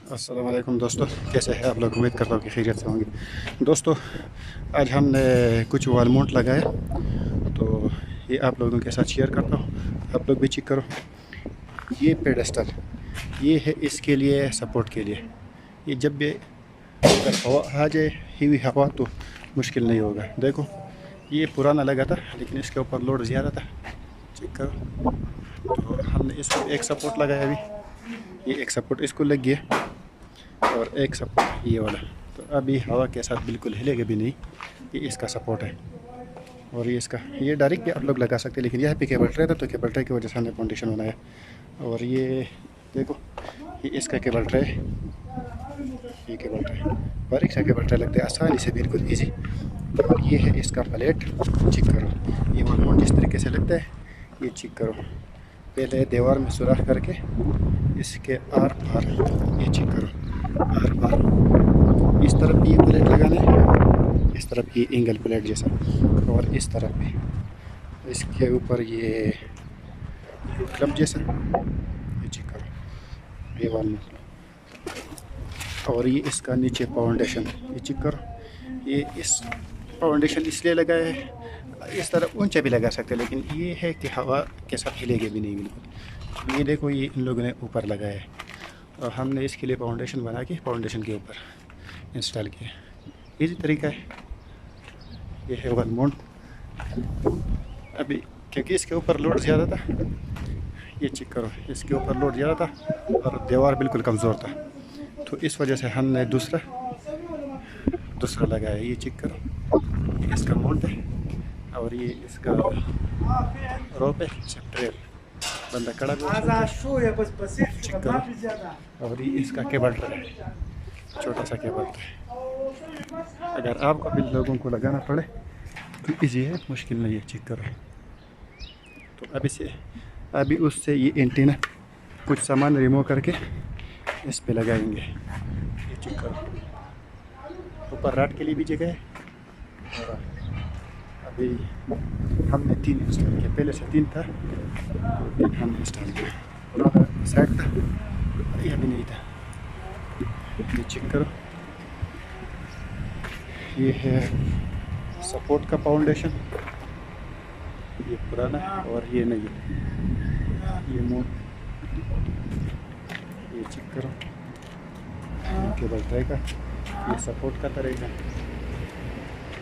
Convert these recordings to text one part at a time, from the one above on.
अस्सलाम वालेकुम दोस्तों, कैसे हैं आप लोग। उम्मीद करता हूँ कि खैरियत से होंगे। दोस्तों, आज हमने कुछ वॉल माउंट लगाया, तो ये आप लोगों के साथ शेयर करता हूँ। आप लोग भी चेक करो। ये पेडेस्टल ये है इसके लिए, सपोर्ट के लिए। ये जब भी अगर हवा आ जाए, हुई हवा, तो मुश्किल नहीं होगा। देखो, ये पुराना लगा था लेकिन इसके ऊपर लोड ज़्यादा था। चेक करो। तो हमने इसको एक सपोर्ट लगाया अभी। ये एक सपोर्ट इसको लग गया और एक सपोर्ट ये वाला। तो अभी हवा के साथ बिल्कुल हिलेगा भी नहीं। ये इसका सपोर्ट है और ये इसका, ये डायरेक्ट भी आप लोग लगा सकते हैं, लेकिन यहाँ पे केबल ट्रे था तो केबल ट्रे की वजह से हमने फाउंडेशन बनाया। और ये देखो, ये इसका केबल ट्रे, ये केबल ट्रे बारीक सा केबल ट्रे लगता है आसानी से, बिल्कुल ईजी। और ये है इसका प्लेट। चेक करो, ये वन जिस तरीके से लगता है, ये चेक करो। पहले दीवार में सुराख करके इसके आर पार, ये चेक करो, आर पार इस तरफ भी ये प्लेट लगाना है, इस तरफ ये एंगल प्लेट जैसा, और इस तरफ भी इसके ऊपर ये क्लब जैसा, ये चेक करो, ये वाल। और ये इसका नीचे फाउंडेशन, ये चेक करो। ये इस फाउंडेशन इसलिए लगाया है, इस तरफ ऊंचा भी लगा सकते हैं, लेकिन ये है कि हवा के साथ हिलेगे भी नहीं बिल्कुल। ये देखो, ये इन लोगों ने ऊपर लगाया है और हमने इसके लिए फाउंडेशन बना के फाउंडेशन के ऊपर इंस्टॉल किया। इजी तरीका है। ये है वन माउंट। अभी क्योंकि इसके ऊपर लोड ज़्यादा था, ये चेक करो, इसके ऊपर लोड ज़्यादा था और दीवार बिल्कुल कमज़ोर था, तो इस वजह से हमने दूसरा लगाया। ये चेक करो, ये इसका माउंट है और ये इसका रोप है, ट्रेल बंदा कड़ा चेक करो। और ये इसका केबल ट्रे है, छोटा सा केबल ट्रे। अगर आपको भी लोगों को लगाना पड़े तो इजी है, मुश्किल नहीं है। चेक करो। तो अभी उससे ये एंटीना कुछ सामान रिमूव करके इस पे लगाएंगे। ये चेक करो, ऊपर राट के लिए भी जगह है। और अभी हमने 3 इंस्टॉल किया, पहले से 3 था, 3 हमने इंस्टॉल किया। साइड था, यह भी नहीं था। ये चेक करो, ये है सपोर्ट का फाउंडेशन, ये पुराना है और ये नहीं है, ये मोड़। ये चेक करो, केबल ट्रे का, ये सपोर्ट का तरीका।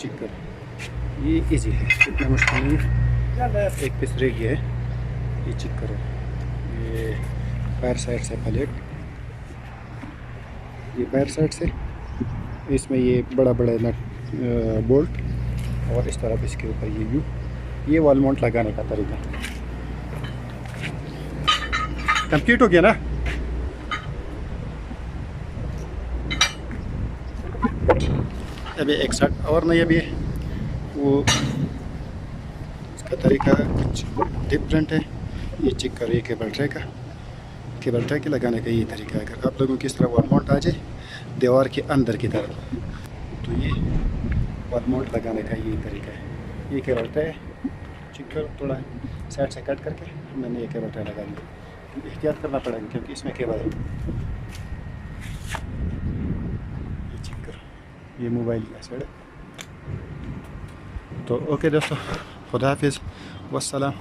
चेक करो, ये इजी है, इतना मुश्किल नहीं है। एक पीस रह गया है, ये चेक करो। ये पैर साइड से प्लेट, ये पैर साइड से, इसमें ये बड़ा बड़ा नट बोल्ट, और इस तरफ इसके ऊपर ये व्यू। ये वॉल माउंट लगाने का तरीका कंप्लीट हो गया ना। अभी एक साथ और नहीं, अभी वो इसका तरीका कुछ डिफरेंट है। ये चेक करिए, केबल ट्रे के लगाने का ये तरीका है। अगर आप लोगों की इस तरह वॉल माउंट आ जाए दीवार के अंदर की तरफ, तो ये वॉल माउंट लगाने का ये तरीका है। ये केबल ट्रे चेक करो, थोड़ा साइड से कट करके मैंने ये केबल ट्रे लगा दिया। एहतियात करना पड़ेगा क्योंकि इसमें केबल है। ये चेक करो, ये मोबाइल का साइड है। तो ओके दोस्तों, खुदा हाफिज़, वस्सलाम।